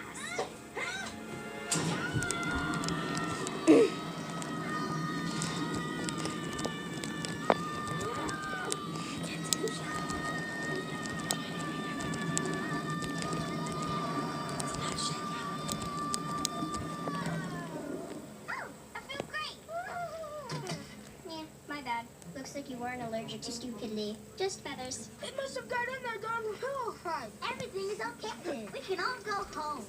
fast. Yeah, my bad. Looks like you weren't allergic to stupidity. Just feathers. It must have got in there during the pillow fight. Everything is okay. We can all go home.